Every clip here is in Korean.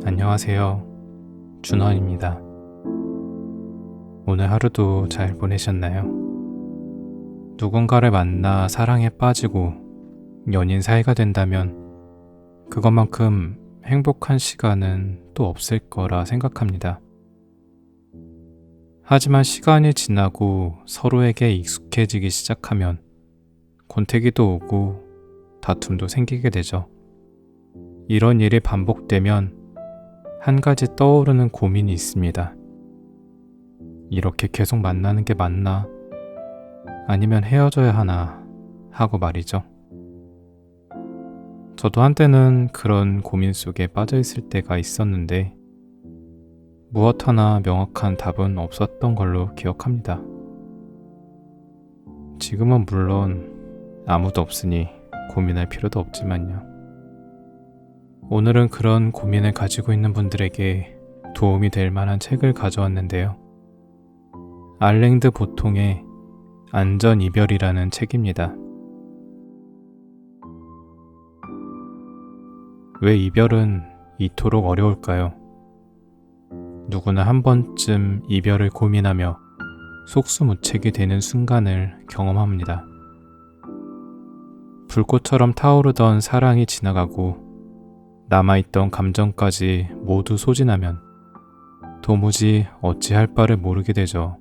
안녕하세요. 준원입니다. 오늘 하루도 잘 보내셨나요? 누군가를 만나 사랑에 빠지고 연인 사이가 된다면 그것만큼 행복한 시간은 또 없을 거라 생각합니다. 하지만 시간이 지나고 서로에게 익숙해지기 시작하면 권태기도 오고 다툼도 생기게 되죠. 이런 일이 반복되면 한 가지 떠오르는 고민이 있습니다. 이렇게 계속 만나는 게 맞나? 아니면 헤어져야 하나? 하고 말이죠. 저도 한때는 그런 고민 속에 빠져 있을 때가 있었는데 무엇 하나 명확한 답은 없었던 걸로 기억합니다. 지금은 물론 아무도 없으니 고민할 필요도 없지만요. 오늘은 그런 고민을 가지고 있는 분들에게 도움이 될 만한 책을 가져왔는데요. 알랭드 보통의 안전이별이라는 책입니다. 왜 이별은 이토록 어려울까요? 누구나 한 번쯤 이별을 고민하며 속수무책이 되는 순간을 경험합니다. 불꽃처럼 타오르던 사랑이 지나가고 남아있던 감정까지 모두 소진하면 도무지 어찌할 바를 모르게 되죠.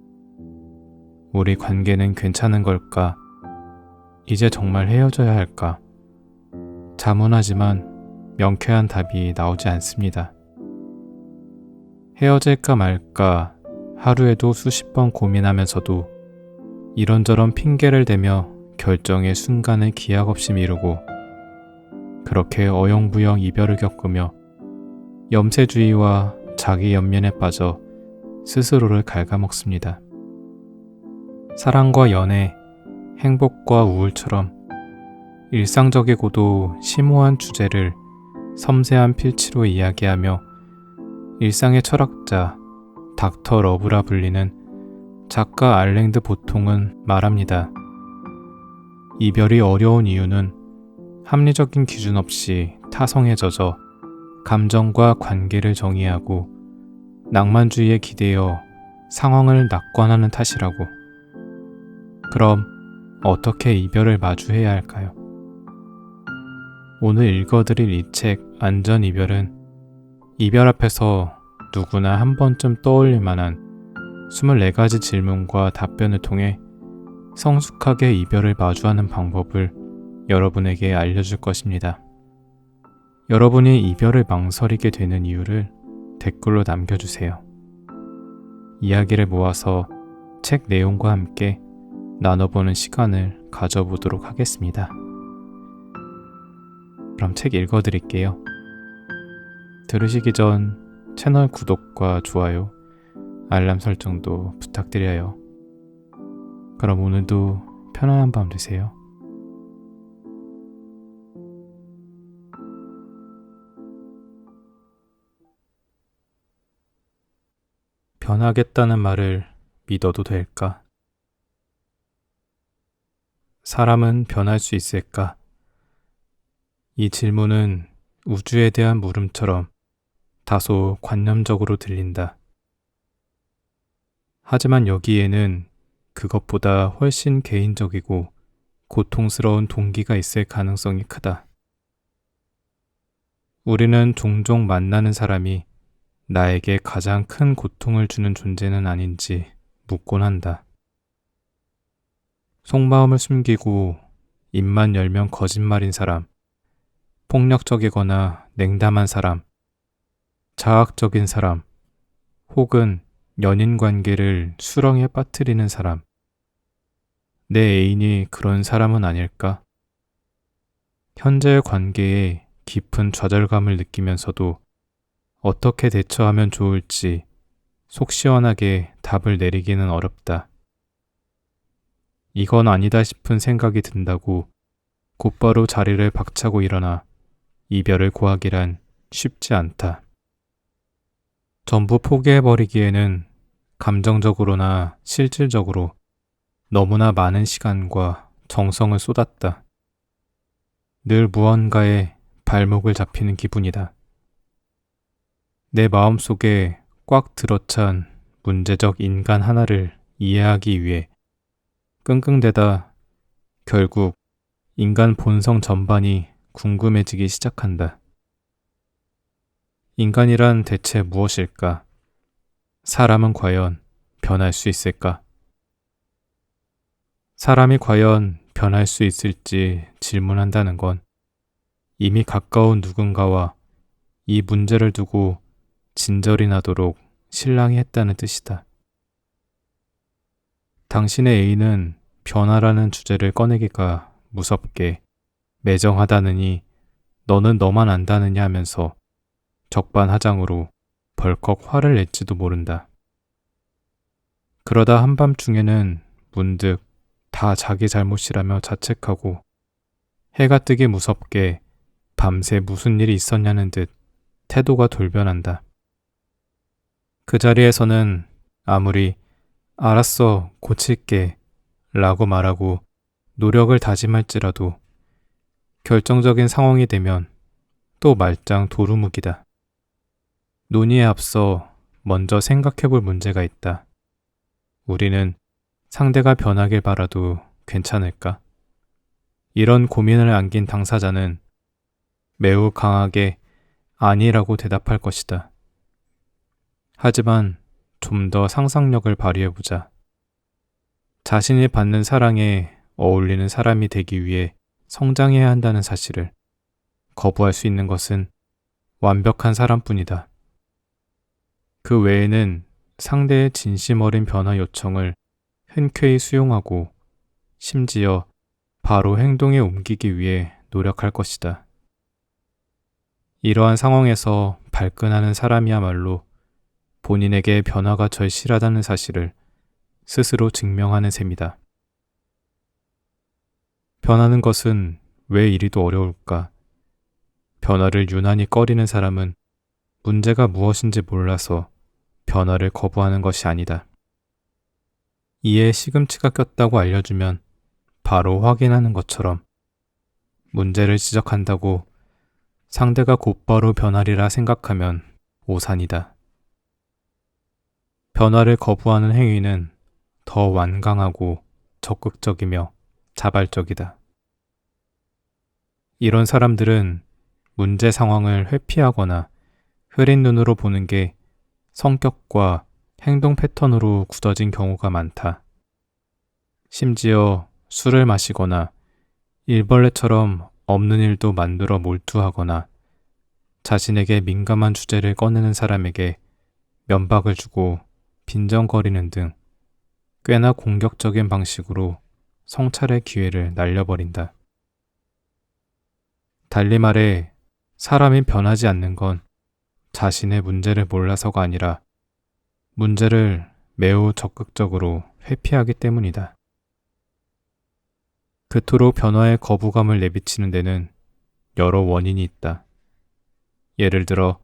우리 관계는 괜찮은 걸까? 이제 정말 헤어져야 할까? 자문하지만 명쾌한 답이 나오지 않습니다. 헤어질까 말까 하루에도 수십 번 고민하면서도 이런저런 핑계를 대며 결정의 순간을 기약 없이 미루고 그렇게 어영부영 이별을 겪으며 염세주의와 자기 연민에 빠져 스스로를 갉아먹습니다. 사랑과 연애, 행복과 우울처럼 일상적이고도 심오한 주제를 섬세한 필치로 이야기하며 일상의 철학자 닥터 러브라 불리는 작가 알랭드 보통은 말합니다. 이별이 어려운 이유는 합리적인 기준 없이 타성에 젖어 감정과 관계를 정의하고 낭만주의에 기대어 상황을 낙관하는 탓이라고. 그럼 어떻게 이별을 마주해야 할까요? 오늘 읽어드릴 이 책 안전이별은 이별 앞에서 누구나 한 번쯤 떠올릴 만한 24가지 질문과 답변을 통해 성숙하게 이별을 마주하는 방법을 여러분에게 알려줄 것입니다. 여러분이 이별을 망설이게 되는 이유를 댓글로 남겨주세요. 이야기를 모아서 책 내용과 함께 나눠보는 시간을 가져보도록 하겠습니다. 그럼 책 읽어드릴게요. 들으시기 전 채널 구독과 좋아요, 알람 설정도 부탁드려요. 그럼 오늘도 편안한 밤 되세요. 변하겠다는 말을 믿어도 될까? 사람은 변할 수 있을까? 이 질문은 우주에 대한 물음처럼 다소 관념적으로 들린다. 하지만 여기에는 그것보다 훨씬 개인적이고 고통스러운 동기가 있을 가능성이 크다. 우리는 종종 만나는 사람이 나에게 가장 큰 고통을 주는 존재는 아닌지 묻곤 한다. 속마음을 숨기고 입만 열면 거짓말인 사람, 폭력적이거나 냉담한 사람, 자학적인 사람, 혹은 연인 관계를 수렁에 빠뜨리는 사람. 내 애인이 그런 사람은 아닐까? 현재의 관계에 깊은 좌절감을 느끼면서도 어떻게 대처하면 좋을지 속 시원하게 답을 내리기는 어렵다. 이건 아니다 싶은 생각이 든다고 곧바로 자리를 박차고 일어나 이별을 고하기란 쉽지 않다. 전부 포기해버리기에는 감정적으로나 실질적으로 너무나 많은 시간과 정성을 쏟았다. 늘 무언가에 발목을 잡히는 기분이다. 내 마음속에 꽉 들어찬 문제적 인간 하나를 이해하기 위해 끙끙대다 결국 인간 본성 전반이 궁금해지기 시작한다. 인간이란 대체 무엇일까? 사람은 과연 변할 수 있을까? 사람이 과연 변할 수 있을지 질문한다는 건 이미 가까운 누군가와 이 문제를 두고 진절이 나도록 실랑이 했다는 뜻이다. 당신의 애인은 변화라는 주제를 꺼내기가 무섭게 매정하다느니 너는 너만 안다느냐 하면서 적반하장으로 벌컥 화를 낼지도 모른다. 그러다 한밤중에는 문득 다 자기 잘못이라며 자책하고 해가 뜨기 무섭게 밤새 무슨 일이 있었냐는 듯 태도가 돌변한다. 그 자리에서는 아무리 알았어, 고칠게 라고 말하고 노력을 다짐할지라도 결정적인 상황이 되면 또 말짱 도루묵이다. 논의에 앞서 먼저 생각해볼 문제가 있다. 우리는 상대가 변하길 바라도 괜찮을까? 이런 고민을 안긴 당사자는 매우 강하게 아니라고 대답할 것이다. 하지만 좀 더 상상력을 발휘해보자. 자신이 받는 사랑에 어울리는 사람이 되기 위해 성장해야 한다는 사실을 거부할 수 있는 것은 완벽한 사람뿐이다. 그 외에는 상대의 진심 어린 변화 요청을 흔쾌히 수용하고 심지어 바로 행동에 옮기기 위해 노력할 것이다. 이러한 상황에서 발끈하는 사람이야말로 본인에게 변화가 절실하다는 사실을 스스로 증명하는 셈이다. 변하는 것은 왜 이리도 어려울까? 변화를 유난히 꺼리는 사람은 문제가 무엇인지 몰라서 변화를 거부하는 것이 아니다. 이에 시금치가 꼈다고 알려주면 바로 확인하는 것처럼 문제를 지적한다고 상대가 곧바로 변하리라 생각하면 오산이다. 변화를 거부하는 행위는 더 완강하고 적극적이며 자발적이다. 이런 사람들은 문제 상황을 회피하거나 흐린 눈으로 보는 게 성격과 행동 패턴으로 굳어진 경우가 많다. 심지어 술을 마시거나 일벌레처럼 없는 일도 만들어 몰두하거나 자신에게 민감한 주제를 꺼내는 사람에게 면박을 주고 빈정거리는 등 꽤나 공격적인 방식으로 성찰의 기회를 날려버린다. 달리 말해 사람이 변하지 않는 건 자신의 문제를 몰라서가 아니라 문제를 매우 적극적으로 회피하기 때문이다. 그토록 변화에 거부감을 내비치는 데는 여러 원인이 있다. 예를 들어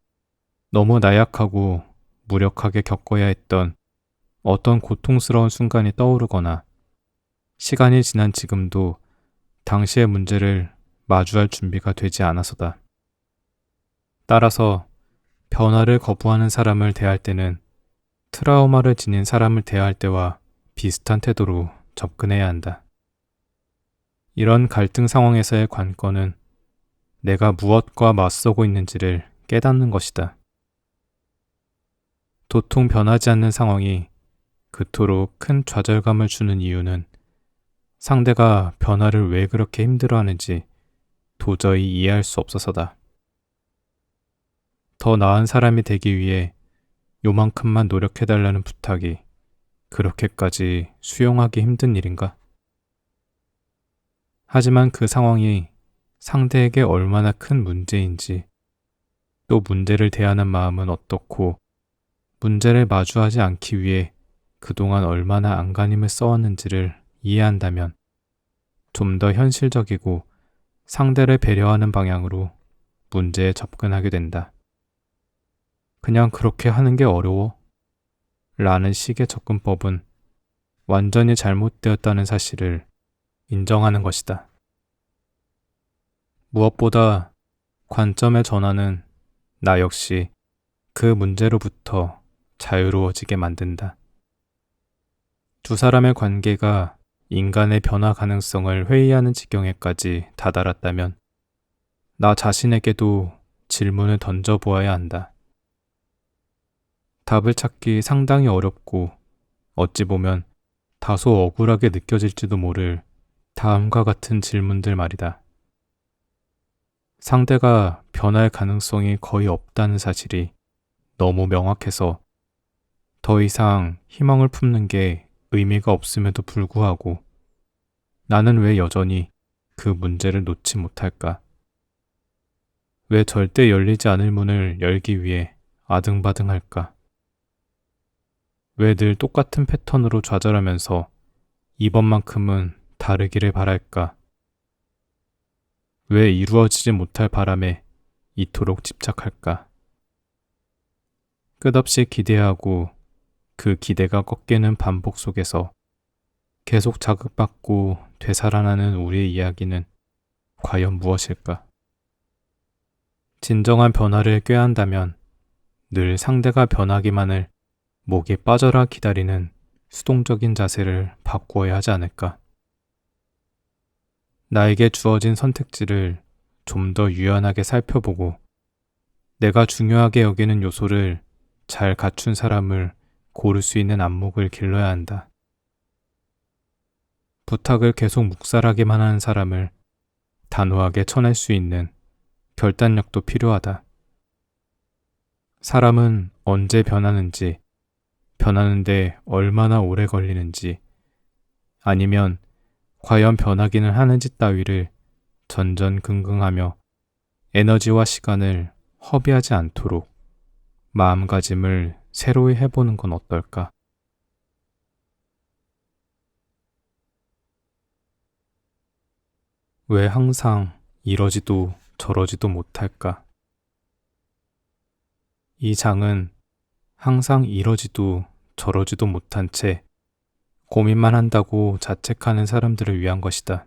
너무 나약하고 무력하게 겪어야 했던 어떤 고통스러운 순간이 떠오르거나 시간이 지난 지금도 당시의 문제를 마주할 준비가 되지 않아서다. 따라서 변화를 거부하는 사람을 대할 때는 트라우마를 지닌 사람을 대할 때와 비슷한 태도로 접근해야 한다. 이런 갈등 상황에서의 관건은 내가 무엇과 맞서고 있는지를 깨닫는 것이다. 도통 변하지 않는 상황이 그토록 큰 좌절감을 주는 이유는 상대가 변화를 왜 그렇게 힘들어하는지 도저히 이해할 수 없어서다. 더 나은 사람이 되기 위해 요만큼만 노력해달라는 부탁이 그렇게까지 수용하기 힘든 일인가? 하지만 그 상황이 상대에게 얼마나 큰 문제인지, 또 문제를 대하는 마음은 어떻고, 문제를 마주하지 않기 위해 그동안 얼마나 안간힘을 써왔는지를 이해한다면 좀 더 현실적이고 상대를 배려하는 방향으로 문제에 접근하게 된다. 그냥 그렇게 하는 게 어려워? 라는 식의 접근법은 완전히 잘못되었다는 사실을 인정하는 것이다. 무엇보다 관점의 전환은 나 역시 그 문제로부터 자유로워지게 만든다. 두 사람의 관계가 인간의 변화 가능성을 회의하는 지경에까지 다다랐다면 나 자신에게도 질문을 던져보아야 한다. 답을 찾기 상당히 어렵고 어찌 보면 다소 억울하게 느껴질지도 모를 다음과 같은 질문들 말이다. 상대가 변할 가능성이 거의 없다는 사실이 너무 명확해서 더 이상 희망을 품는 게 의미가 없음에도 불구하고 나는 왜 여전히 그 문제를 놓지 못할까? 왜 절대 열리지 않을 문을 열기 위해 아등바등할까? 왜 늘 똑같은 패턴으로 좌절하면서 이번만큼은 다르기를 바랄까? 왜 이루어지지 못할 바람에 이토록 집착할까? 끝없이 기대하고 그 기대가 꺾이는 반복 속에서 계속 자극받고 되살아나는 우리의 이야기는 과연 무엇일까? 진정한 변화를 꾀한다면 늘 상대가 변하기만을 목에 빠져라 기다리는 수동적인 자세를 바꾸어야 하지 않을까? 나에게 주어진 선택지를 좀 더 유연하게 살펴보고 내가 중요하게 여기는 요소를 잘 갖춘 사람을 고를 수 있는 안목을 길러야 한다. 부탁을 계속 묵살하기만 하는 사람을 단호하게 쳐낼 수 있는 결단력도 필요하다. 사람은 언제 변하는지, 변하는데 얼마나 오래 걸리는지, 아니면 과연 변하기는 하는지 따위를 전전긍긍하며 에너지와 시간을 허비하지 않도록 마음가짐을 새로이 해보는 건 어떨까? 왜 항상 이러지도 저러지도 못할까? 이 장은 항상 이러지도 저러지도 못한 채 고민만 한다고 자책하는 사람들을 위한 것이다.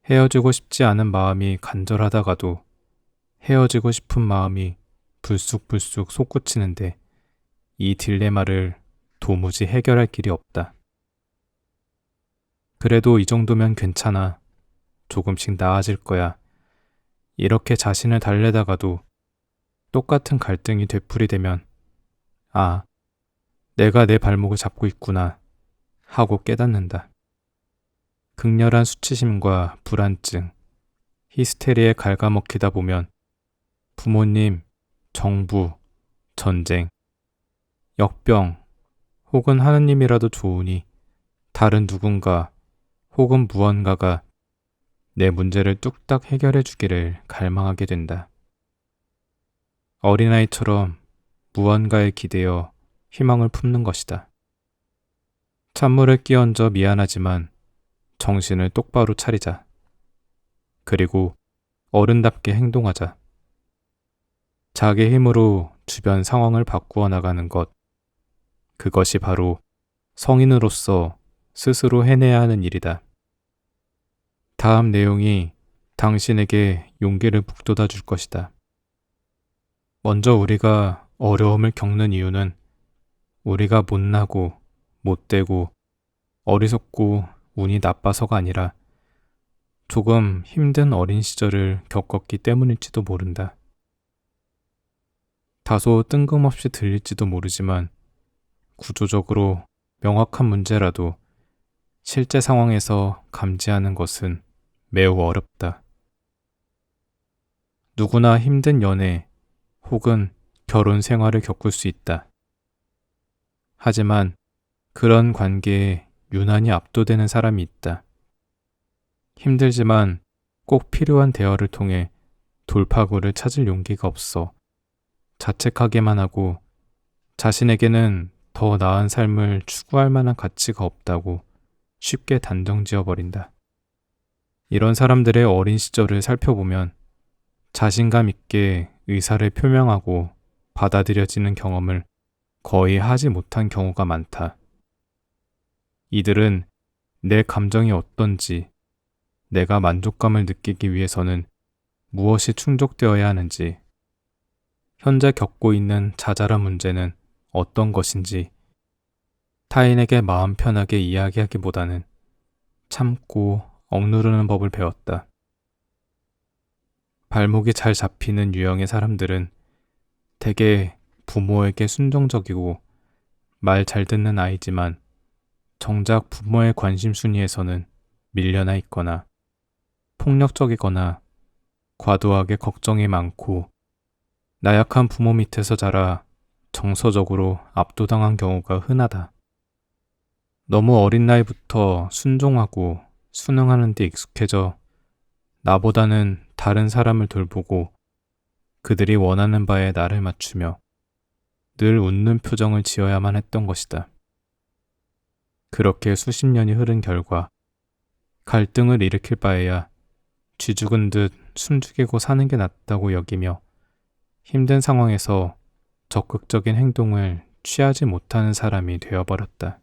헤어지고 싶지 않은 마음이 간절하다가도 헤어지고 싶은 마음이 불쑥불쑥 솟구치는데 이 딜레마를 도무지 해결할 길이 없다. 그래도 이 정도면 괜찮아. 조금씩 나아질 거야. 이렇게 자신을 달래다가도 똑같은 갈등이 되풀이되면 아, 내가 내 발목을 잡고 있구나 하고 깨닫는다. 극렬한 수치심과 불안증, 히스테리에 갉아먹히다 보면 부모님, 정부, 전쟁, 역병 혹은 하느님이라도 좋으니 다른 누군가 혹은 무언가가 내 문제를 뚝딱 해결해 주기를 갈망하게 된다. 어린아이처럼 무언가에 기대어 희망을 품는 것이다. 찬물을 끼얹어 미안하지만 정신을 똑바로 차리자. 그리고 어른답게 행동하자. 자기 힘으로 주변 상황을 바꾸어 나가는 것. 그것이 바로 성인으로서 스스로 해내야 하는 일이다. 다음 내용이 당신에게 용기를 북돋아 줄 것이다. 먼저 우리가 어려움을 겪는 이유는 우리가 못나고 못되고 어리석고 운이 나빠서가 아니라 조금 힘든 어린 시절을 겪었기 때문일지도 모른다. 다소 뜬금없이 들릴지도 모르지만 구조적으로 명확한 문제라도 실제 상황에서 감지하는 것은 매우 어렵다. 누구나 힘든 연애 혹은 결혼 생활을 겪을 수 있다. 하지만 그런 관계에 유난히 압도되는 사람이 있다. 힘들지만 꼭 필요한 대화를 통해 돌파구를 찾을 용기가 없어 자책하기만 하고 자신에게는 더 나은 삶을 추구할 만한 가치가 없다고 쉽게 단정 지어버린다. 이런 사람들의 어린 시절을 살펴보면 자신감 있게 의사를 표명하고 받아들여지는 경험을 거의 하지 못한 경우가 많다. 이들은 내 감정이 어떤지, 내가 만족감을 느끼기 위해서는 무엇이 충족되어야 하는지, 현재 겪고 있는 자잘한 문제는 어떤 것인지 타인에게 마음 편하게 이야기하기보다는 참고 억누르는 법을 배웠다. 발목이 잘 잡히는 유형의 사람들은 대개 부모에게 순종적이고 말 잘 듣는 아이지만 정작 부모의 관심 순위에서는 밀려나 있거나 폭력적이거나 과도하게 걱정이 많고 나약한 부모 밑에서 자라 정서적으로 압도당한 경우가 흔하다. 너무 어린 나이부터 순종하고 순응하는 데 익숙해져 나보다는 다른 사람을 돌보고 그들이 원하는 바에 나를 맞추며 늘 웃는 표정을 지어야만 했던 것이다. 그렇게 수십 년이 흐른 결과 갈등을 일으킬 바에야 쥐 죽은 듯 숨죽이고 사는 게 낫다고 여기며 힘든 상황에서 적극적인 행동을 취하지 못하는 사람이 되어버렸다.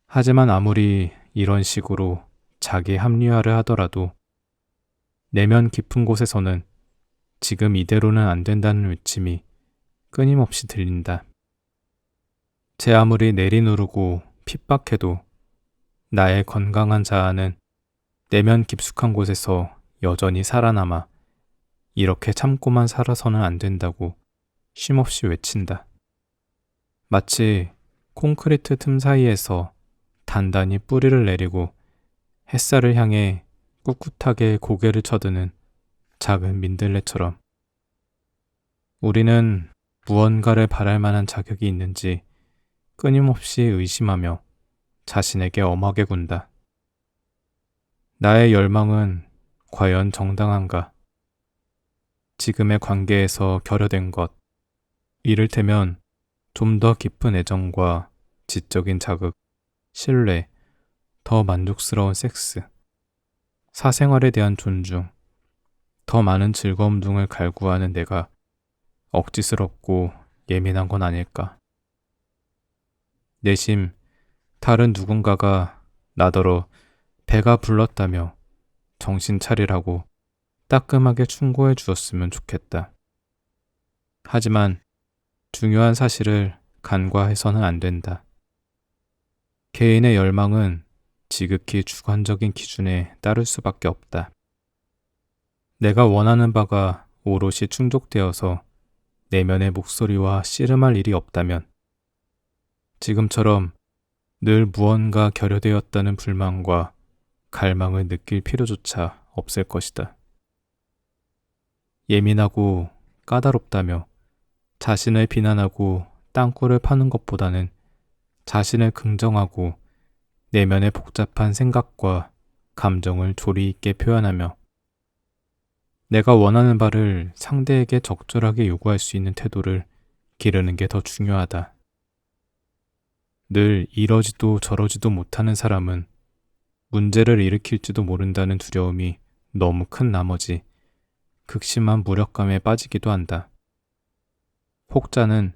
하지만 아무리 이런 식으로 자기 합리화를 하더라도 내면 깊은 곳에서는 지금 이대로는 안 된다는 외침이 끊임없이 들린다. 제 아무리 내리누르고 핍박해도 나의 건강한 자아는 내면 깊숙한 곳에서 여전히 살아남아 이렇게 참고만 살아서는 안 된다고 쉼없이 외친다. 마치 콘크리트 틈 사이에서 단단히 뿌리를 내리고 햇살을 향해 꿋꿋하게 고개를 쳐드는 작은 민들레처럼 우리는 무언가를 바랄 만한 자격이 있는지 끊임없이 의심하며 자신에게 엄하게 군다. 나의 열망은 과연 정당한가? 지금의 관계에서 결여된 것, 이를테면 좀 더 깊은 애정과 지적인 자극, 신뢰, 더 만족스러운 섹스, 사생활에 대한 존중, 더 많은 즐거움 등을 갈구하는 내가 억지스럽고 예민한 건 아닐까. 내심 다른 누군가가 나더러 배가 불렀다며 정신 차리라고 따끔하게 충고해 주었으면 좋겠다. 하지만 중요한 사실을 간과해서는 안 된다. 개인의 열망은 지극히 주관적인 기준에 따를 수밖에 없다. 내가 원하는 바가 오롯이 충족되어서 내면의 목소리와 씨름할 일이 없다면 지금처럼 늘 무언가 결여되었다는 불만과 갈망을 느낄 필요조차 없을 것이다. 예민하고 까다롭다며 자신을 비난하고 땅굴을 파는 것보다는 자신을 긍정하고 내면의 복잡한 생각과 감정을 조리 있게 표현하며 내가 원하는 바를 상대에게 적절하게 요구할 수 있는 태도를 기르는 게 더 중요하다. 늘 이러지도 저러지도 못하는 사람은 문제를 일으킬지도 모른다는 두려움이 너무 큰 나머지 극심한 무력감에 빠지기도 한다. 혹자는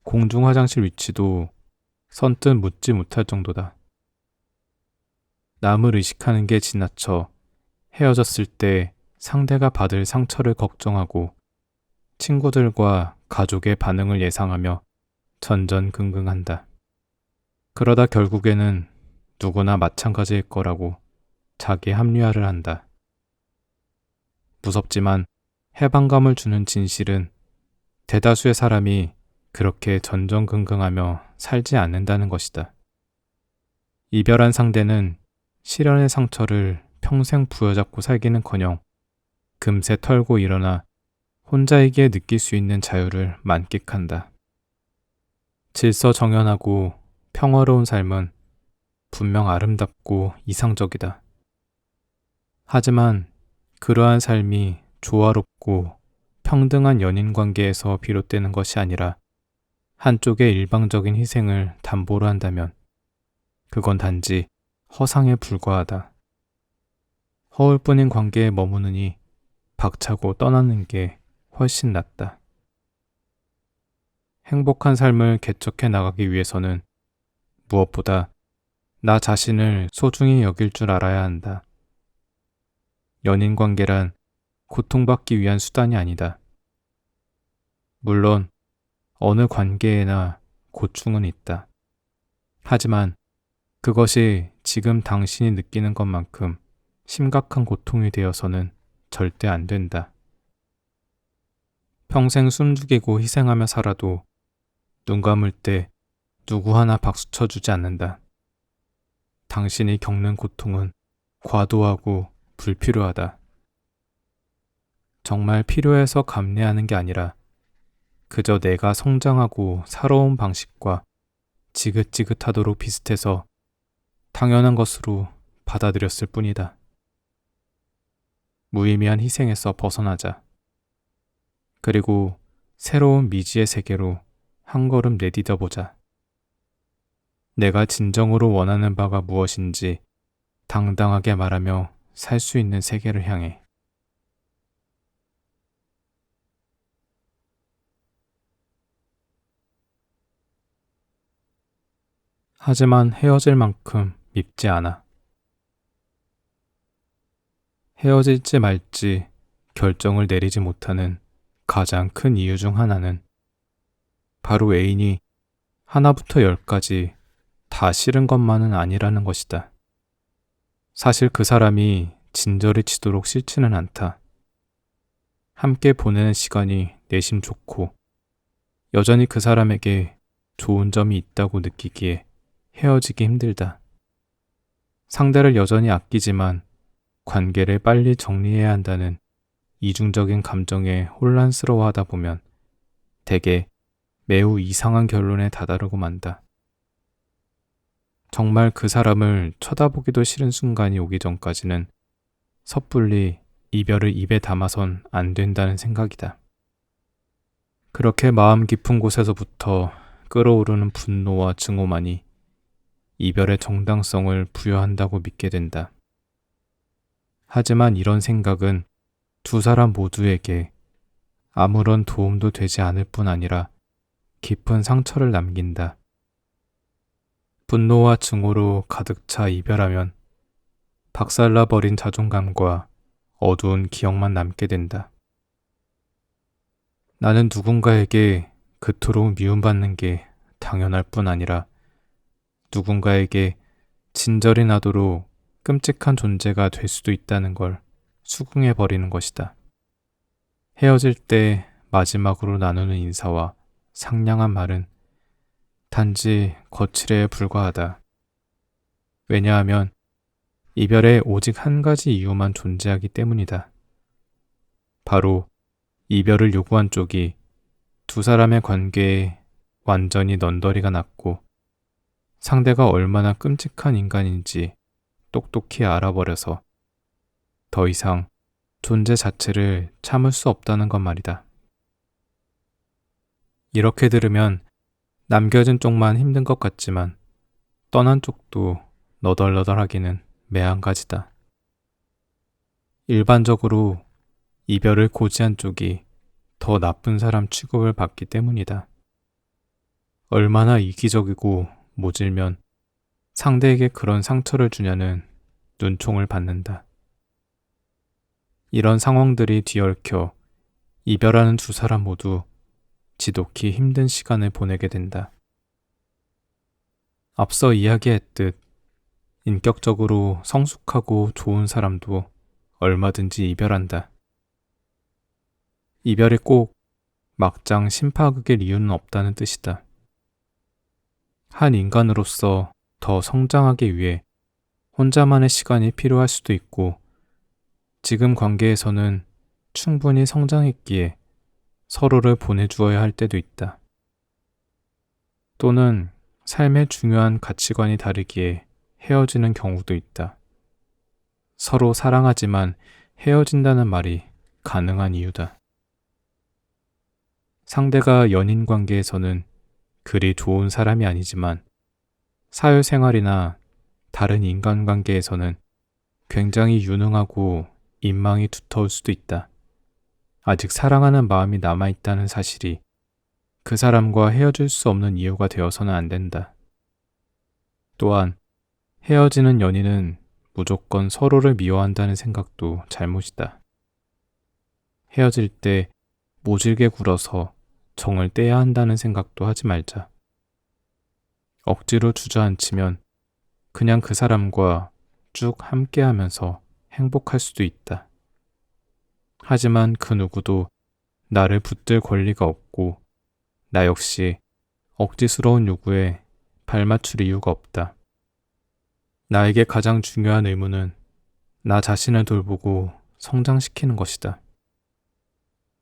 공중 화장실 위치도 선뜻 묻지 못할 정도다. 남을 의식하는 게 지나쳐 헤어졌을 때 상대가 받을 상처를 걱정하고 친구들과 가족의 반응을 예상하며 전전긍긍한다. 그러다 결국에는 누구나 마찬가지일 거라고 자기 합리화를 한다. 무섭지만 해방감을 주는 진실은 대다수의 사람이 그렇게 전전긍긍하며 살지 않는다는 것이다. 이별한 상대는 시련의 상처를 평생 부여잡고 살기는커녕 금세 털고 일어나 혼자이기에 느낄 수 있는 자유를 만끽한다. 질서정연하고 평화로운 삶은 분명 아름답고 이상적이다. 하지만 그러한 삶이 조화롭고 평등한 연인 관계에서 비롯되는 것이 아니라 한쪽의 일방적인 희생을 담보로 한다면 그건 단지 허상에 불과하다. 허울뿐인 관계에 머무느니 박차고 떠나는 게 훨씬 낫다. 행복한 삶을 개척해 나가기 위해서는 무엇보다 나 자신을 소중히 여길 줄 알아야 한다. 연인 관계란 고통받기 위한 수단이 아니다. 물론 어느 관계에나 고충은 있다. 하지만 그것이 지금 당신이 느끼는 것만큼 심각한 고통이 되어서는 절대 안 된다. 평생 숨죽이고 희생하며 살아도 눈 감을 때 누구 하나 박수 쳐주지 않는다. 당신이 겪는 고통은 과도하고 불필요하다. 정말 필요해서 감내하는 게 아니라 그저 내가 성장하고 살아온 방식과 지긋지긋하도록 비슷해서 당연한 것으로 받아들였을 뿐이다. 무의미한 희생에서 벗어나자. 그리고 새로운 미지의 세계로 한 걸음 내디뎌 보자. 내가 진정으로 원하는 바가 무엇인지 당당하게 말하며 살 수 있는 세계를 향해. 하지만 헤어질 만큼 밉지 않아. 헤어질지 말지 결정을 내리지 못하는 가장 큰 이유 중 하나는 바로 애인이 하나부터 열까지 다 싫은 것만은 아니라는 것이다. 사실 그 사람이 진저리 치도록 싫지는 않다. 함께 보내는 시간이 내심 좋고 여전히 그 사람에게 좋은 점이 있다고 느끼기에 헤어지기 힘들다. 상대를 여전히 아끼지만 관계를 빨리 정리해야 한다는 이중적인 감정에 혼란스러워하다 보면 대개 매우 이상한 결론에 다다르고 만다. 정말 그 사람을 쳐다보기도 싫은 순간이 오기 전까지는 섣불리 이별을 입에 담아선 안 된다는 생각이다. 그렇게 마음 깊은 곳에서부터 끓어오르는 분노와 증오만이 이별의 정당성을 부여한다고 믿게 된다. 하지만 이런 생각은 두 사람 모두에게 아무런 도움도 되지 않을 뿐 아니라 깊은 상처를 남긴다. 분노와 증오로 가득 차 이별하면 박살나버린 자존감과 어두운 기억만 남게 된다. 나는 누군가에게 그토록 미움받는 게 당연할 뿐 아니라 누군가에게 진절이 나도록 끔찍한 존재가 될 수도 있다는 걸 수긍해버리는 것이다. 헤어질 때 마지막으로 나누는 인사와 상냥한 말은 단지 거칠에 불과하다. 왜냐하면 이별에 오직 한 가지 이유만 존재하기 때문이다. 바로 이별을 요구한 쪽이 두 사람의 관계에 완전히 넌더리가 났고 상대가 얼마나 끔찍한 인간인지 똑똑히 알아버려서 더 이상 존재 자체를 참을 수 없다는 것 말이다. 이렇게 들으면 남겨진 쪽만 힘든 것 같지만 떠난 쪽도 너덜너덜하기는 매한가지다. 일반적으로 이별을 고지한 쪽이 더 나쁜 사람 취급을 받기 때문이다. 얼마나 이기적이고 모질면 상대에게 그런 상처를 주냐는 눈총을 받는다. 이런 상황들이 뒤얽혀 이별하는 두 사람 모두 지독히 힘든 시간을 보내게 된다. 앞서 이야기했듯 인격적으로 성숙하고 좋은 사람도 얼마든지 이별한다. 이별이 꼭 막장 심파극일 이유는 없다는 뜻이다. 한 인간으로서 더 성장하기 위해 혼자만의 시간이 필요할 수도 있고 지금 관계에서는 충분히 성장했기에 서로를 보내주어야 할 때도 있다. 또는 삶의 중요한 가치관이 다르기에 헤어지는 경우도 있다. 서로 사랑하지만 헤어진다는 말이 가능한 이유다. 상대가 연인 관계에서는 그리 좋은 사람이 아니지만 사회생활이나 다른 인간관계에서는 굉장히 유능하고 인망이 두터울 수도 있다. 아직 사랑하는 마음이 남아있다는 사실이 그 사람과 헤어질 수 없는 이유가 되어서는 안 된다. 또한 헤어지는 연인은 무조건 서로를 미워한다는 생각도 잘못이다. 헤어질 때 모질게 굴어서 정을 떼야 한다는 생각도 하지 말자. 억지로 주저앉히면 그냥 그 사람과 쭉 함께하면서 행복할 수도 있다. 하지만 그 누구도 나를 붙들 권리가 없고 나 역시 억지스러운 요구에 발맞출 이유가 없다. 나에게 가장 중요한 의무는 나 자신을 돌보고 성장시키는 것이다.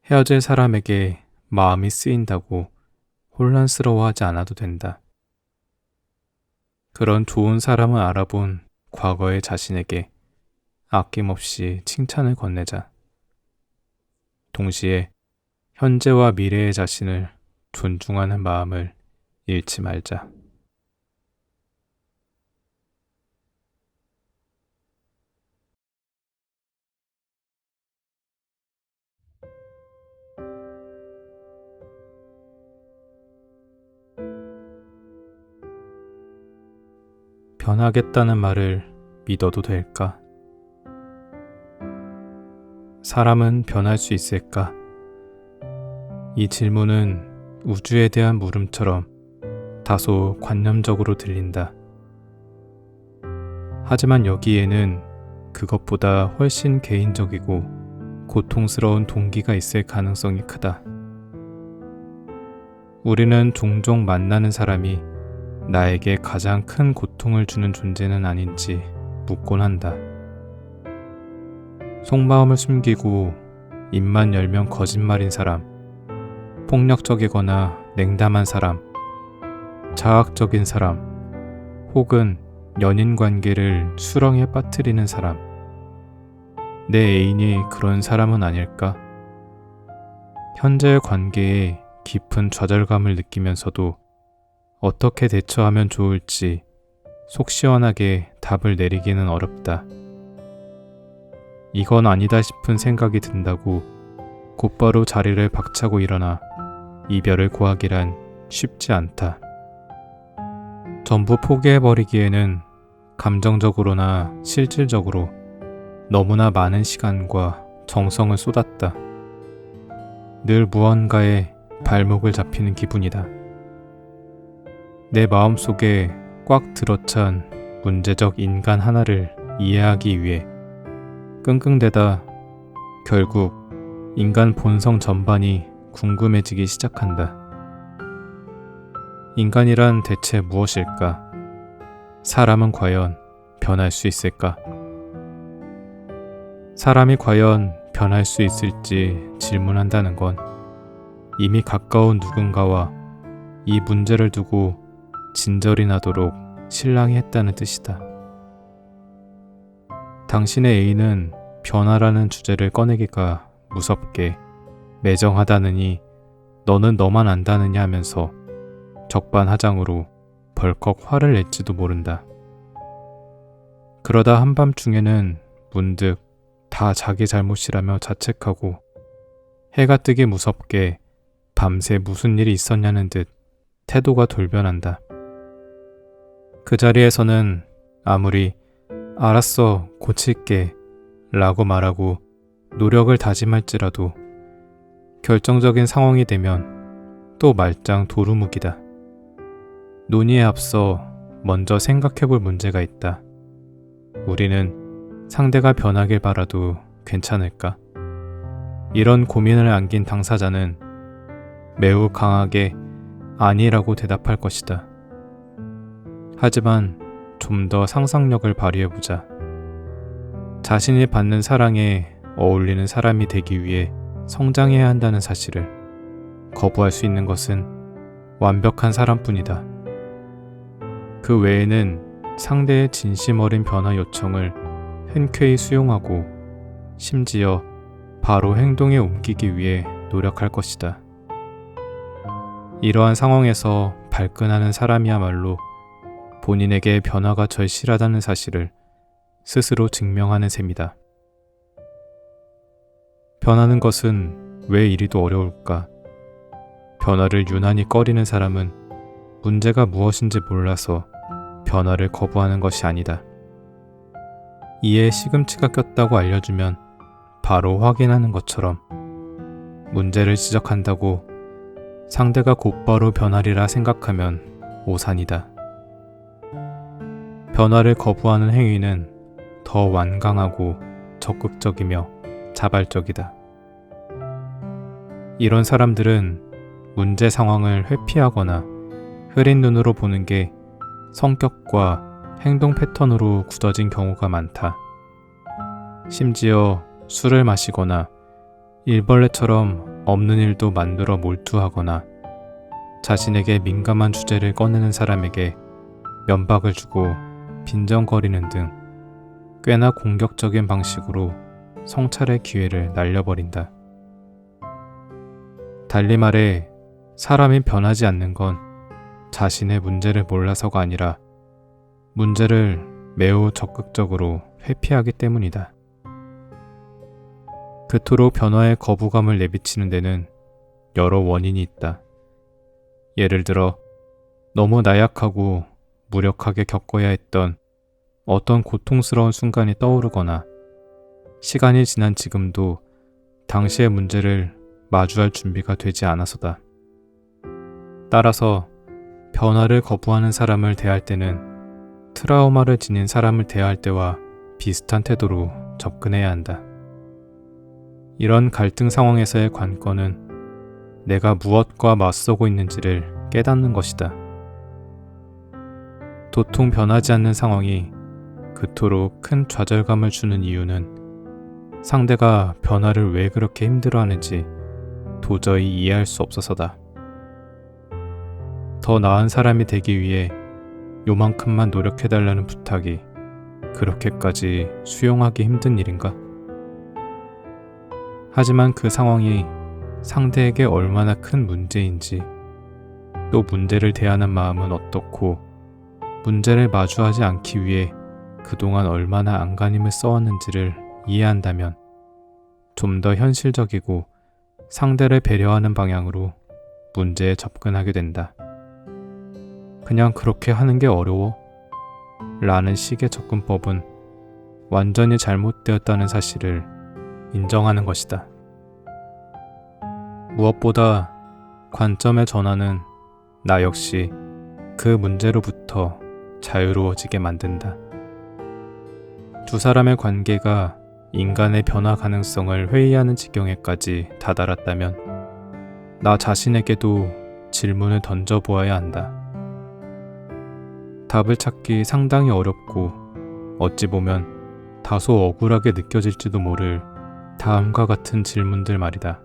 헤어질 사람에게 마음이 쓰인다고 혼란스러워하지 않아도 된다. 그런 좋은 사람을 알아본 과거의 자신에게 아낌없이 칭찬을 건네자. 동시에 현재와 미래의 자신을 존중하는 마음을 잃지 말자. 변하겠다는 말을 믿어도 될까? 사람은 변할 수 있을까? 이 질문은 우주에 대한 물음처럼 다소 관념적으로 들린다. 하지만 여기에는 그것보다 훨씬 개인적이고 고통스러운 동기가 있을 가능성이 크다. 우리는 종종 만나는 사람이 나에게 가장 큰 고통을 주는 존재는 아닌지 묻곤 한다. 속마음을 숨기고 입만 열면 거짓말인 사람, 폭력적이거나 냉담한 사람, 자학적인 사람, 혹은 연인 관계를 수렁에 빠뜨리는 사람. 내 애인이 그런 사람은 아닐까? 현재의 관계에 깊은 좌절감을 느끼면서도 어떻게 대처하면 좋을지 속 시원하게 답을 내리기는 어렵다. 이건 아니다 싶은 생각이 든다고 곧바로 자리를 박차고 일어나 이별을 고하기란 쉽지 않다. 전부 포기해버리기에는 감정적으로나 실질적으로 너무나 많은 시간과 정성을 쏟았다. 늘 무언가에 발목을 잡히는 기분이다. 내 마음속에 꽉 들어찬 문제적 인간 하나를 이해하기 위해 끙끙대다 결국 인간 본성 전반이 궁금해지기 시작한다. 인간이란 대체 무엇일까? 사람은 과연 변할 수 있을까? 사람이 과연 변할 수 있을지 질문한다는 건 이미 가까운 누군가와 이 문제를 두고 진절이 나도록 실랑이 했다는 뜻이다. 당신의 애인은 변화라는 주제를 꺼내기가 무섭게 매정하다느니 너는 너만 안다느냐 하면서 적반하장으로 벌컥 화를 낼지도 모른다. 그러다 한밤중에는 문득 다 자기 잘못이라며 자책하고 해가 뜨기 무섭게 밤새 무슨 일이 있었냐는 듯 태도가 돌변한다. 그 자리에서는 아무리 알았어 고칠게 라고 말하고 노력을 다짐할지라도 결정적인 상황이 되면 또 말짱 도루묵이다. 논의에 앞서 먼저 생각해볼 문제가 있다. 우리는 상대가 변하길 바라도 괜찮을까? 이런 고민을 안긴 당사자는 매우 강하게 아니라고 대답할 것이다. 하지만 좀 더 상상력을 발휘해보자. 자신이 받는 사랑에 어울리는 사람이 되기 위해 성장해야 한다는 사실을 거부할 수 있는 것은 완벽한 사람뿐이다. 그 외에는 상대의 진심 어린 변화 요청을 흔쾌히 수용하고 심지어 바로 행동에 옮기기 위해 노력할 것이다. 이러한 상황에서 발끈하는 사람이야말로 본인에게 변화가 절실하다는 사실을 스스로 증명하는 셈이다. 변하는 것은 왜 이리도 어려울까? 변화를 유난히 꺼리는 사람은 문제가 무엇인지 몰라서 변화를 거부하는 것이 아니다. 이에 시금치가 꼈다고 알려주면 바로 확인하는 것처럼 문제를 지적한다고 상대가 곧바로 변하리라 생각하면 오산이다. 변화를 거부하는 행위는 더 완강하고 적극적이며 자발적이다. 이런 사람들은 문제 상황을 회피하거나 흐린 눈으로 보는 게 성격과 행동 패턴으로 굳어진 경우가 많다. 심지어 술을 마시거나 일벌레처럼 없는 일도 만들어 몰두하거나 자신에게 민감한 주제를 꺼내는 사람에게 면박을 주고 빈정거리는 등 꽤나 공격적인 방식으로 성찰의 기회를 날려버린다. 달리 말해 사람이 변하지 않는 건 자신의 문제를 몰라서가 아니라 문제를 매우 적극적으로 회피하기 때문이다. 그토록 변화에 거부감을 내비치는 데는 여러 원인이 있다. 예를 들어 너무 나약하고 무력하게 겪어야 했던 어떤 고통스러운 순간이 떠오르거나 시간이 지난 지금도 당시의 문제를 마주할 준비가 되지 않아서다. 따라서 변화를 거부하는 사람을 대할 때는 트라우마를 지닌 사람을 대할 때와 비슷한 태도로 접근해야 한다. 이런 갈등 상황에서의 관건은 내가 무엇과 맞서고 있는지를 깨닫는 것이다. 도통 변하지 않는 상황이 그토록 큰 좌절감을 주는 이유는 상대가 변화를 왜 그렇게 힘들어하는지 도저히 이해할 수 없어서다. 더 나은 사람이 되기 위해 요만큼만 노력해달라는 부탁이 그렇게까지 수용하기 힘든 일인가? 하지만 그 상황이 상대에게 얼마나 큰 문제인지, 또 문제를 대하는 마음은 어떻고 문제를 마주하지 않기 위해 그동안 얼마나 안간힘을 써왔는지를 이해한다면 좀 더 현실적이고 상대를 배려하는 방향으로 문제에 접근하게 된다. 그냥 그렇게 하는 게 어려워? 라는 식의 접근법은 완전히 잘못되었다는 사실을 인정하는 것이다. 무엇보다 관점의 전환은 나 역시 그 문제로부터 자유로워지게 만든다. 두 사람의 관계가 인간의 변화 가능성을 회의하는 지경에까지 다다랐다면 나 자신에게도 질문을 던져보아야 한다. 답을 찾기 상당히 어렵고 어찌 보면 다소 억울하게 느껴질지도 모를 다음과 같은 질문들 말이다.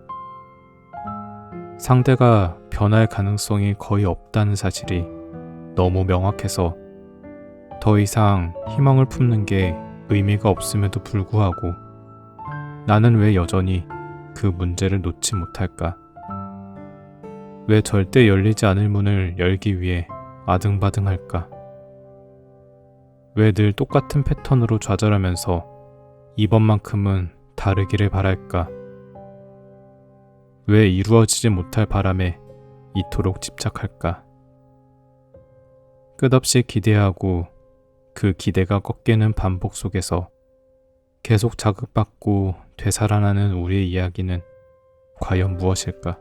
상대가 변할 가능성이 거의 없다는 사실이 너무 명확해서 더 이상 희망을 품는 게 의미가 없음에도 불구하고 나는 왜 여전히 그 문제를 놓지 못할까? 왜 절대 열리지 않을 문을 열기 위해 아등바등할까? 왜 늘 똑같은 패턴으로 좌절하면서 이번만큼은 다르기를 바랄까? 왜 이루어지지 못할 바람에 이토록 집착할까? 끝없이 기대하고 그 기대가 꺾이는 반복 속에서 계속 자극받고 되살아나는 우리의 이야기는 과연 무엇일까?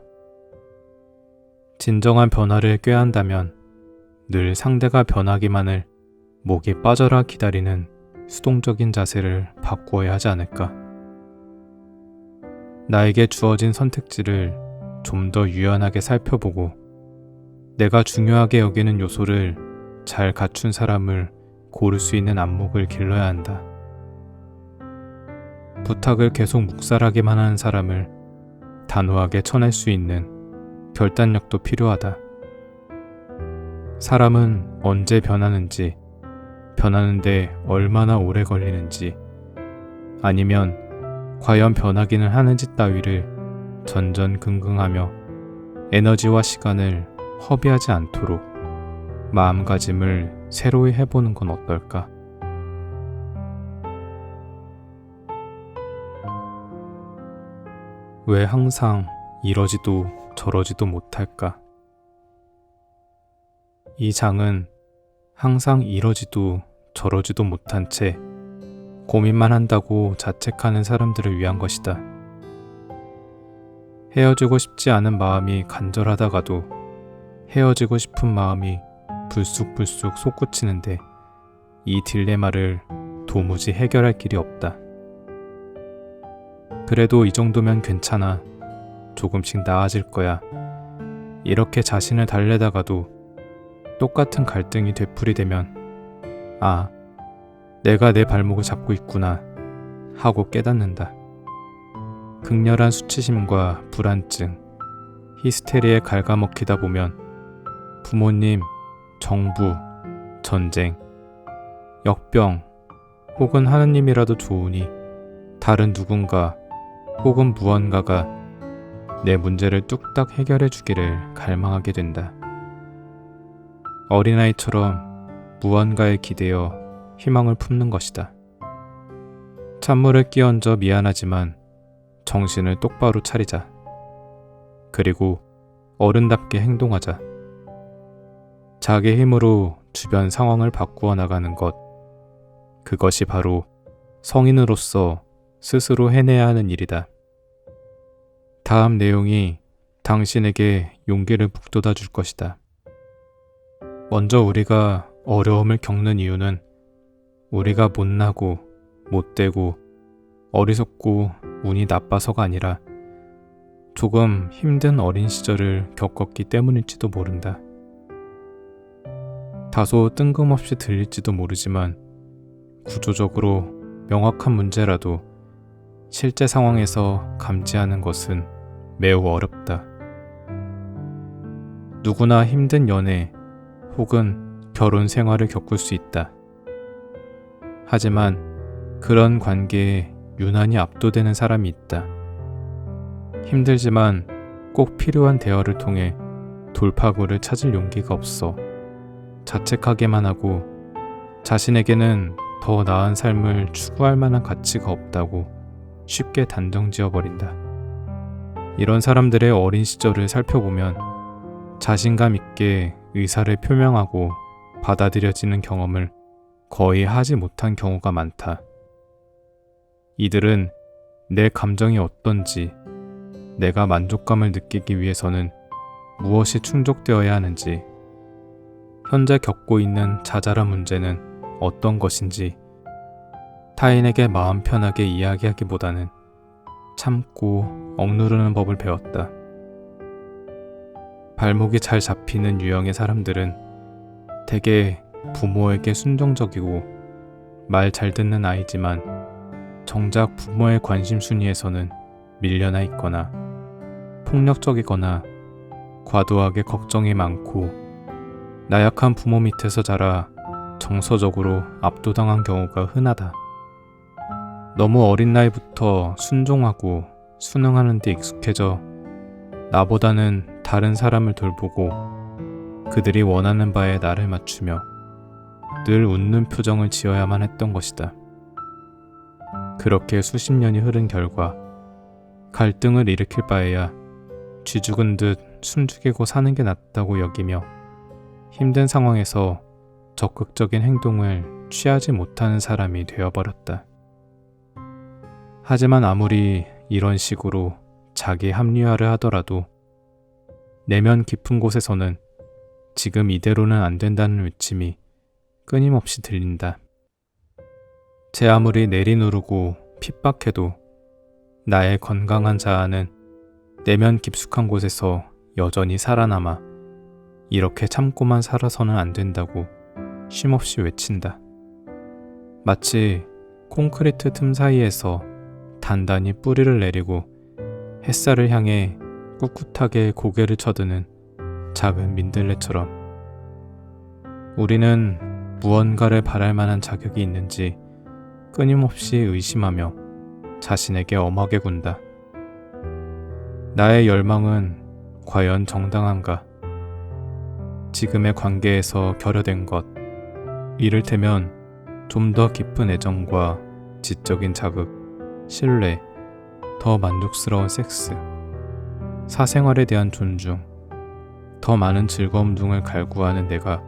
진정한 변화를 꾀한다면 늘 상대가 변하기만을 목이 빠져라 기다리는 수동적인 자세를 바꾸어야 하지 않을까? 나에게 주어진 선택지를 좀 더 유연하게 살펴보고 내가 중요하게 여기는 요소를 잘 갖춘 사람을 고를 수 있는 안목을 길러야 한다. 부탁을 계속 묵살하기만 하는 사람을 단호하게 쳐낼 수 있는 결단력도 필요하다. 사람은 언제 변하는지, 변하는데 얼마나 오래 걸리는지, 아니면 과연 변하기는 하는지 따위를 전전긍긍하며 에너지와 시간을 허비하지 않도록 마음가짐을 새로이 해보는 건 어떨까? 왜 항상 이러지도 저러지도 못할까? 이 장은 항상 이러지도 저러지도 못한 채 고민만 한다고 자책하는 사람들을 위한 것이다. 헤어지고 싶지 않은 마음이 간절하다가도 헤어지고 싶은 마음이 불쑥불쑥 솟구치는데 이 딜레마를 도무지 해결할 길이 없다. 그래도 이 정도면 괜찮아. 조금씩 나아질 거야. 이렇게 자신을 달래다가도 똑같은 갈등이 되풀이되면 아, 내가 내 발목을 잡고 있구나 하고 깨닫는다. 극렬한 수치심과 불안증, 히스테리에 갉아먹히다 보면 부모님, 정부, 전쟁, 역병 혹은 하느님이라도 좋으니 다른 누군가 혹은 무언가가 내 문제를 뚝딱 해결해 주기를 갈망하게 된다. 어린아이처럼 무언가에 기대어 희망을 품는 것이다. 찬물을 끼얹어 미안하지만 정신을 똑바로 차리자. 그리고 어른답게 행동하자. 자기 힘으로 주변 상황을 바꾸어 나가는 것. 그것이 바로 성인으로서 스스로 해내야 하는 일이다. 다음 내용이 당신에게 용기를 북돋아 줄 것이다. 먼저 우리가 어려움을 겪는 이유는 우리가 못나고 못되고 어리석고 운이 나빠서가 아니라 조금 힘든 어린 시절을 겪었기 때문일지도 모른다. 다소 뜬금없이 들릴지도 모르지만 구조적으로 명확한 문제라도 실제 상황에서 감지하는 것은 매우 어렵다. 누구나 힘든 연애 혹은 결혼 생활을 겪을 수 있다. 하지만 그런 관계에 유난히 압도되는 사람이 있다. 힘들지만 꼭 필요한 대화를 통해 돌파구를 찾을 용기가 없어 자책하게만 하고 자신에게는 더 나은 삶을 추구할 만한 가치가 없다고 쉽게 단정 지어버린다. 이런 사람들의 어린 시절을 살펴보면 자신감 있게 의사를 표명하고 받아들여지는 경험을 거의 하지 못한 경우가 많다. 이들은 내 감정이 어떤지, 내가 만족감을 느끼기 위해서는 무엇이 충족되어야 하는지, 현재 겪고 있는 자잘한 문제는 어떤 것인지 타인에게 마음 편하게 이야기하기보다는 참고 억누르는 법을 배웠다. 발목이 잘 잡히는 유형의 사람들은 대개 부모에게 순종적이고 말 잘 듣는 아이지만 정작 부모의 관심 순위에서는 밀려나 있거나 폭력적이거나 과도하게 걱정이 많고 나약한 부모 밑에서 자라 정서적으로 압도당한 경우가 흔하다. 너무 어린 나이부터 순종하고 순응하는 데 익숙해져 나보다는 다른 사람을 돌보고 그들이 원하는 바에 나를 맞추며 늘 웃는 표정을 지어야만 했던 것이다. 그렇게 수십 년이 흐른 결과 갈등을 일으킬 바에야 쥐죽은 듯 숨죽이고 사는 게 낫다고 여기며 힘든 상황에서 적극적인 행동을 취하지 못하는 사람이 되어버렸다. 하지만 아무리 이런 식으로 자기 합리화를 하더라도 내면 깊은 곳에서는 지금 이대로는 안 된다는 외침이 끊임없이 들린다. 제 아무리 내리누르고 핍박해도 나의 건강한 자아는 내면 깊숙한 곳에서 여전히 살아남아 이렇게 참고만 살아서는 안 된다고 쉼없이 외친다. 마치 콘크리트 틈 사이에서 단단히 뿌리를 내리고 햇살을 향해 꿋꿋하게 고개를 쳐드는 작은 민들레처럼 우리는 무언가를 바랄 만한 자격이 있는지 끊임없이 의심하며 자신에게 엄하게 군다. 나의 열망은 과연 정당한가? 지금의 관계에서 결여된 것, 이를테면 좀 더 깊은 애정과 지적인 자극, 신뢰, 더 만족스러운 섹스, 사생활에 대한 존중, 더 많은 즐거움 등을 갈구하는 내가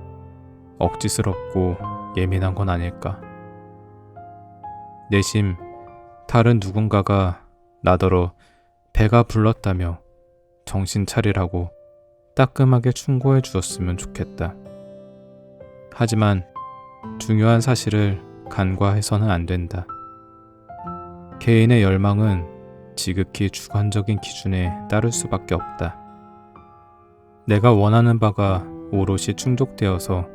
억지스럽고 예민한 건 아닐까? 내심 다른 누군가가 나더러 배가 불렀다며 정신 차리라고 따끔하게 충고해 주었으면 좋겠다. 하지만 중요한 사실을 간과해서는 안 된다. 개인의 열망은 지극히 주관적인 기준에 따를 수밖에 없다. 내가 원하는 바가 오롯이 충족되어서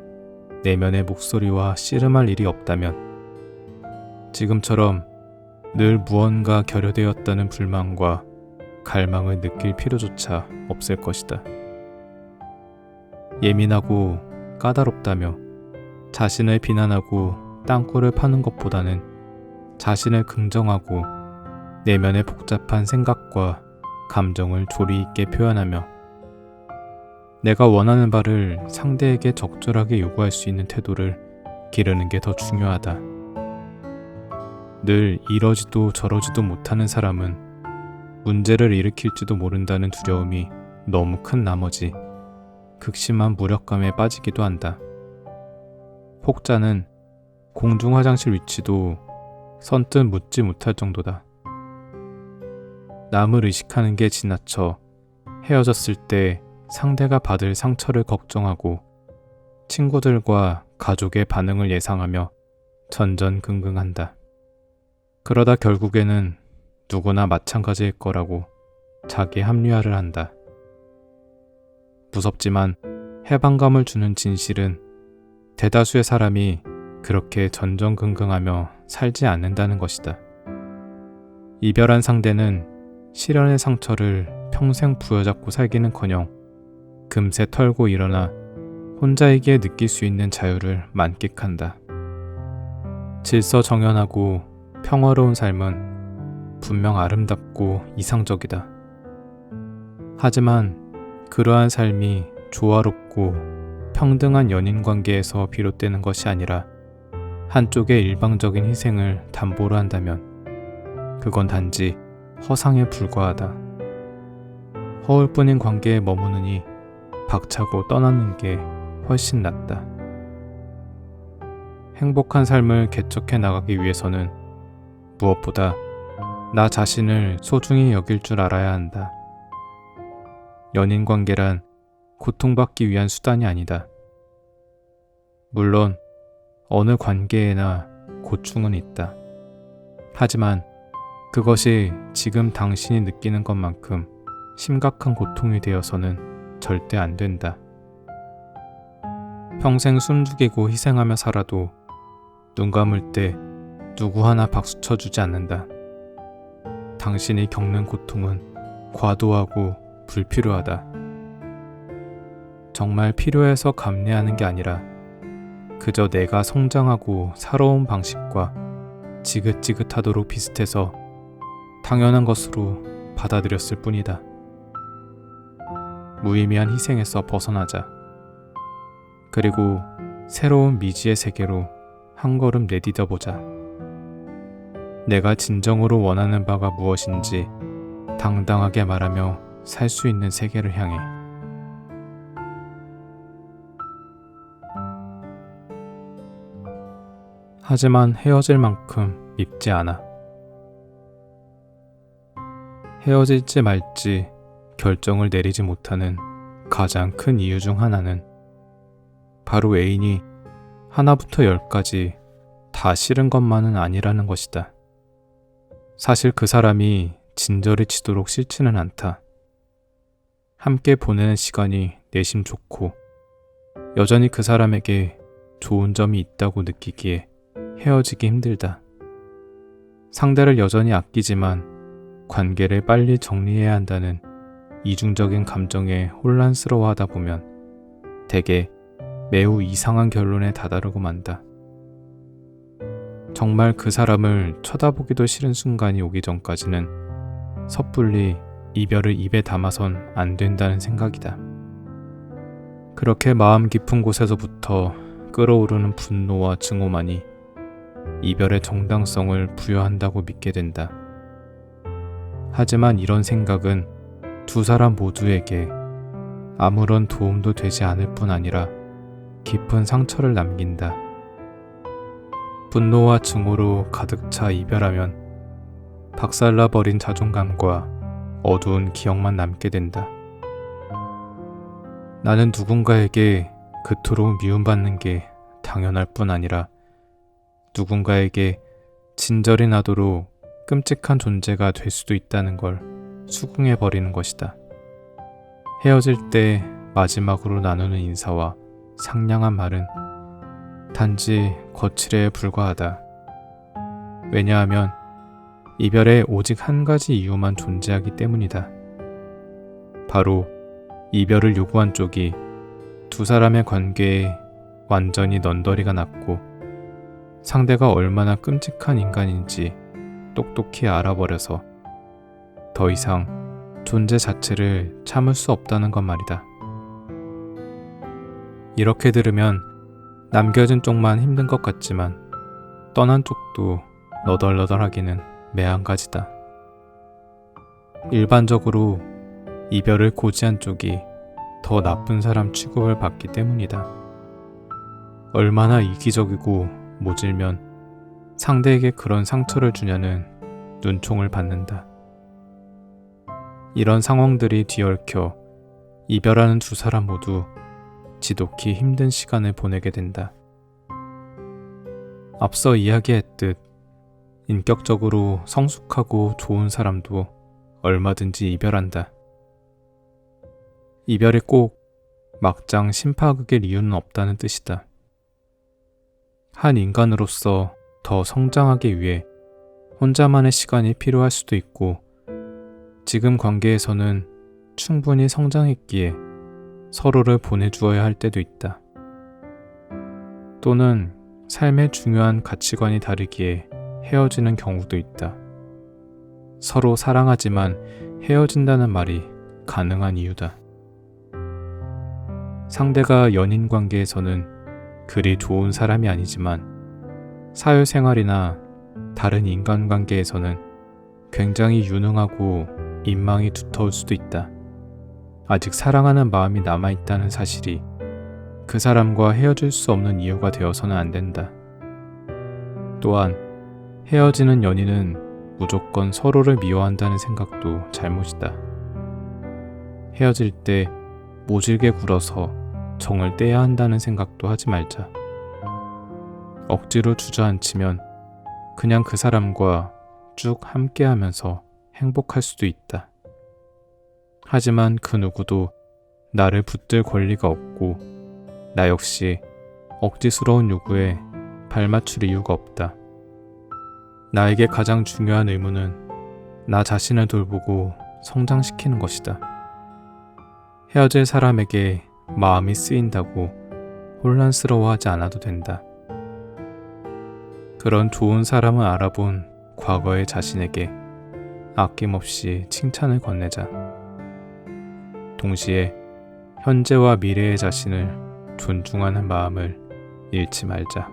내면의 목소리와 씨름할 일이 없다면 지금처럼 늘 무언가 결여되었다는 불만과 갈망을 느낄 필요조차 없을 것이다. 예민하고 까다롭다며 자신을 비난하고 땅굴을 파는 것보다는 자신을 긍정하고 내면의 복잡한 생각과 감정을 조리 있게 표현하며 내가 원하는 바를 상대에게 적절하게 요구할 수 있는 태도를 기르는 게 더 중요하다. 늘 이러지도 저러지도 못하는 사람은 문제를 일으킬지도 모른다는 두려움이 너무 큰 나머지 극심한 무력감에 빠지기도 한다. 혹자는 공중 화장실 위치도 선뜻 묻지 못할 정도다. 남을 의식하는 게 지나쳐 헤어졌을 때 상대가 받을 상처를 걱정하고 친구들과 가족의 반응을 예상하며 전전긍긍한다. 그러다 결국에는 누구나 마찬가지일 거라고 자기 합리화를 한다. 무섭지만 해방감을 주는 진실은 대다수의 사람이 그렇게 전전긍긍하며 살지 않는다는 것이다. 이별한 상대는 시련의 상처를 평생 부여잡고 살기는커녕 금세 털고 일어나 혼자이기에 느낄 수 있는 자유를 만끽한다. 질서정연하고 평화로운 삶은 분명 아름답고 이상적이다. 하지만 그러한 삶이 조화롭고 평등한 연인관계에서 비롯되는 것이 아니라 한쪽의 일방적인 희생을 담보로 한다면 그건 단지 허상에 불과하다. 허울뿐인 관계에 머무느니 박차고 떠나는 게 훨씬 낫다. 행복한 삶을 개척해 나가기 위해서는 무엇보다 나 자신을 소중히 여길 줄 알아야 한다. 연인관계란 고통받기 위한 수단이 아니다. 물론 어느 관계에나 고충은 있다. 하지만 그것이 지금 당신이 느끼는 것만큼 심각한 고통이 되어서는 절대 안 된다. 평생 숨죽이고 희생하며 살아도 눈 감을 때 누구 하나 박수 쳐주지 않는다. 당신이 겪는 고통은 과도하고 불필요하다. 정말 필요해서 감내하는 게 아니라 그저 내가 성장하고 살아온 방식과 지긋지긋하도록 비슷해서 당연한 것으로 받아들였을 뿐이다. 무의미한 희생에서 벗어나자. 그리고 새로운 미지의 세계로 한 걸음 내디뎌 보자. 내가 진정으로 원하는 바가 무엇인지 당당하게 말하며 살 수 있는 세계를 향해. 하지만 헤어질 만큼 밉지 않아. 헤어질지 말지 결정을 내리지 못하는 가장 큰 이유 중 하나는 바로 애인이 하나부터 열까지 다 싫은 것만은 아니라는 것이다. 사실 그 사람이 진저리 치도록 싫지는 않다. 함께 보내는 시간이 내심 좋고 여전히 그 사람에게 좋은 점이 있다고 느끼기에 헤어지기 힘들다. 상대를 여전히 아끼지만 관계를 빨리 정리해야 한다는 이중적인 감정에 혼란스러워하다 보면 대개 매우 이상한 결론에 다다르고 만다. 정말 그 사람을 쳐다보기도 싫은 순간이 오기 전까지는 섣불리 이별을 입에 담아선 안 된다는 생각이다. 그렇게 마음 깊은 곳에서부터 끓어오르는 분노와 증오만이 이별의 정당성을 부여한다고 믿게 된다. 하지만 이런 생각은 두 사람 모두에게 아무런 도움도 되지 않을 뿐 아니라 깊은 상처를 남긴다. 분노와 증오로 가득 차 이별하면 박살나버린 자존감과 어두운 기억만 남게 된다. 나는 누군가에게 그토록 미움받는 게 당연할 뿐 아니라 누군가에게 진절이 나도록 끔찍한 존재가 될 수도 있다는 걸 수긍해버리는 것이다. 헤어질 때 마지막으로 나누는 인사와 상냥한 말은 단지 거칠에 불과하다. 왜냐하면 이별에 오직 한 가지 이유만 존재하기 때문이다. 바로 이별을 요구한 쪽이 두 사람의 관계에 완전히 넌더리가 났고 상대가 얼마나 끔찍한 인간인지 똑똑히 알아버려서 더 이상 존재 자체를 참을 수 없다는 것 말이다. 이렇게 들으면 남겨진 쪽만 힘든 것 같지만 떠난 쪽도 너덜너덜하기는 매한가지다. 일반적으로 이별을 고지한 쪽이 더 나쁜 사람 취급을 받기 때문이다. 얼마나 이기적이고 모질면 상대에게 그런 상처를 주냐는 눈총을 받는다. 이런 상황들이 뒤얽혀 이별하는 두 사람 모두 지독히 힘든 시간을 보내게 된다. 앞서 이야기했듯 인격적으로 성숙하고 좋은 사람도 얼마든지 이별한다. 이별이 꼭 막장 심파극일 이유는 없다는 뜻이다. 한 인간으로서 더 성장하기 위해 혼자만의 시간이 필요할 수도 있고 지금 관계에서는 충분히 성장했기에 서로를 보내주어야 할 때도 있다. 또는 삶의 중요한 가치관이 다르기에 헤어지는 경우도 있다. 서로 사랑하지만 헤어진다는 말이 가능한 이유다. 상대가 연인 관계에서는 그리 좋은 사람이 아니지만 사회생활이나 다른 인간관계에서는 굉장히 유능하고 인망이 두터울 수도 있다. 아직 사랑하는 마음이 남아있다는 사실이 그 사람과 헤어질 수 없는 이유가 되어서는 안 된다. 또한 헤어지는 연인은 무조건 서로를 미워한다는 생각도 잘못이다. 헤어질 때 모질게 굴어서 정을 떼야 한다는 생각도 하지 말자. 억지로 주저앉히면 그냥 그 사람과 쭉 함께하면서 행복할 수도 있다. 하지만 그 누구도 나를 붙들 권리가 없고 나 역시 억지스러운 요구에 발맞출 이유가 없다. 나에게 가장 중요한 의무는 나 자신을 돌보고 성장시키는 것이다. 헤어질 사람에게 마음이 쓰인다고 혼란스러워하지 않아도 된다. 그런 좋은 사람을 알아본 과거의 자신에게 아낌없이 칭찬을 건네자. 동시에 현재와 미래의 자신을 존중하는 마음을 잃지 말자.